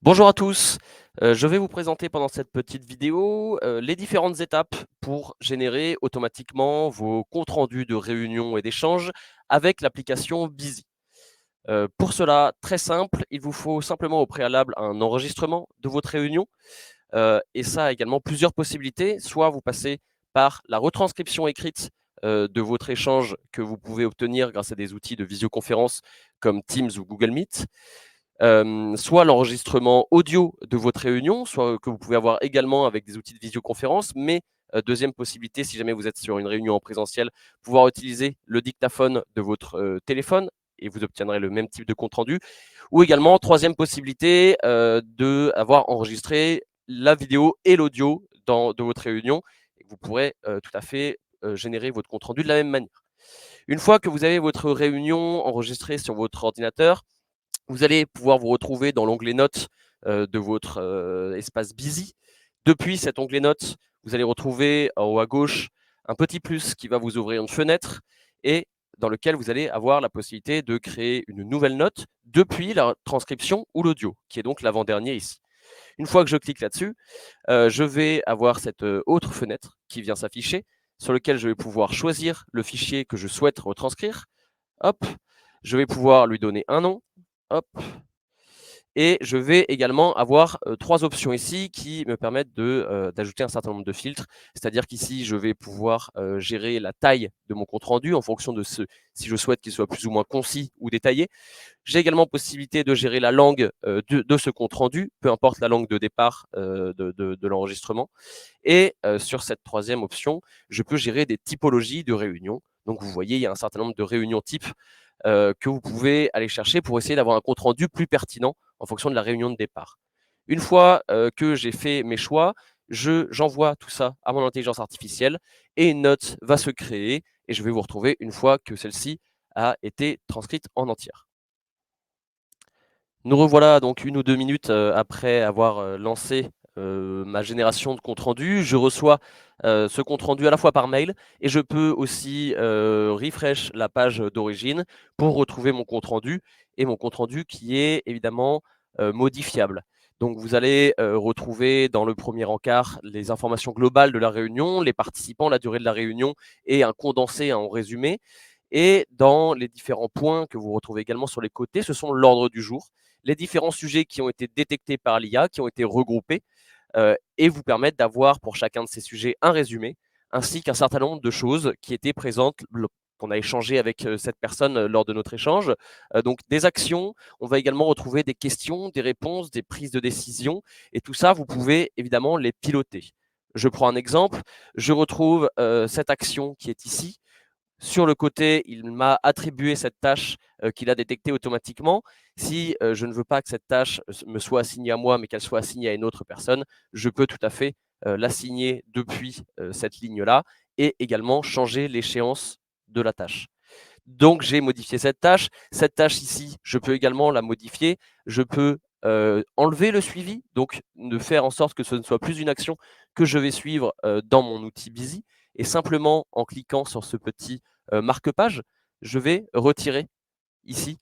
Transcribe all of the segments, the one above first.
Bonjour à tous, je vais vous présenter pendant cette petite vidéo, les différentes étapes pour générer automatiquement vos comptes rendus de réunions et d'échanges avec l'application Busy. Pour cela, très simple, il vous faut simplement au préalable un enregistrement de votre réunion, et ça a également plusieurs possibilités. Soit vous passez par la retranscription écrite, de votre échange que vous pouvez obtenir grâce à des outils de visioconférence comme Teams ou Google Meet. Soit l'enregistrement audio de votre réunion, soit que vous pouvez avoir également avec des outils de visioconférence. Mais deuxième possibilité, si jamais vous êtes sur une réunion en présentiel, pouvoir utiliser le dictaphone de votre téléphone et vous obtiendrez le même type de compte rendu. Ou également, troisième possibilité, d'avoir enregistré la vidéo et l'audio de votre réunion. Et vous pourrez tout à fait générer votre compte rendu de la même manière. Une fois que vous avez votre réunion enregistrée sur votre ordinateur, vous allez pouvoir vous retrouver dans l'onglet Notes de votre espace Busy. Depuis cet onglet Notes, vous allez retrouver en haut à gauche un petit plus qui va vous ouvrir une fenêtre et dans lequel vous allez avoir la possibilité de créer une nouvelle note depuis la transcription ou l'audio, qui est donc l'avant-dernier ici. Une fois que je clique là-dessus, je vais avoir cette autre fenêtre qui vient s'afficher, sur lequel je vais pouvoir choisir le fichier que je souhaite retranscrire. Hop, je vais pouvoir lui donner un nom. Hop, et je vais également avoir 3 options ici qui me permettent d'ajouter un certain nombre de filtres. C'est-à-dire qu'ici, je vais pouvoir gérer la taille de mon compte rendu en fonction de si je souhaite qu'il soit plus ou moins concis ou détaillé. J'ai également possibilité de gérer la langue de ce compte rendu, peu importe la langue de départ de l'enregistrement. Et sur cette troisième option, je peux gérer des typologies de réunions. Donc vous voyez, il y a un certain nombre de réunions types que vous pouvez aller chercher pour essayer d'avoir un compte rendu plus pertinent en fonction de la réunion de départ. Une fois que j'ai fait mes choix, j'envoie tout ça à mon intelligence artificielle et une note va se créer et je vais vous retrouver une fois que celle-ci a été transcrite en entière. Nous revoilà donc 1 ou 2 minutes après avoir lancé ma génération de compte rendu. Je reçois ce compte rendu à la fois par mail et je peux aussi refresh la page d'origine pour retrouver mon compte rendu et mon compte rendu qui est évidemment modifiable. Donc vous allez retrouver dans le premier encart les informations globales de la réunion, les participants, la durée de la réunion et un condensé, un résumé. Et dans les différents points que vous retrouvez également sur les côtés, ce sont l'ordre du jour, les différents sujets qui ont été détectés par l'IA, qui ont été regroupés, et vous permettent d'avoir pour chacun de ces sujets un résumé, ainsi qu'un certain nombre de choses qui étaient présentes, qu'on a échangé avec cette personne lors de notre échange. Donc des actions, on va également retrouver des questions, des réponses, des prises de décision, et tout ça, vous pouvez évidemment les piloter. Je prends un exemple, je retrouve cette action qui est ici. Sur le côté, il m'a attribué cette tâche qu'il a détectée automatiquement. Si je ne veux pas que cette tâche me soit assignée à moi, mais qu'elle soit assignée à une autre personne, je peux tout à fait l'assigner depuis cette ligne-là et également changer l'échéance de la tâche. Donc, j'ai modifié cette tâche. Cette tâche ici, je peux également la modifier. Je peux enlever le suivi, donc de faire en sorte que ce ne soit plus une action que je vais suivre dans mon outil Busy. Et simplement en cliquant sur ce petit marque-page, je vais retirer ici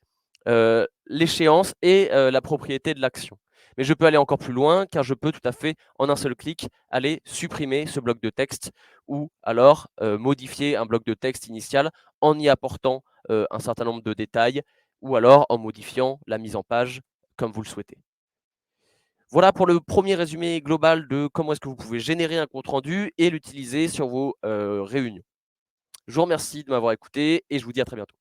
l'échéance et la propriété de l'action. Mais je peux aller encore plus loin car je peux tout à fait, en un seul clic, aller supprimer ce bloc de texte ou alors modifier un bloc de texte initial en y apportant un certain nombre de détails ou alors en modifiant la mise en page comme vous le souhaitez. Voilà pour le premier résumé global de comment est-ce que vous pouvez générer un compte rendu et l'utiliser sur vos réunions. Je vous remercie de m'avoir écouté et je vous dis à très bientôt.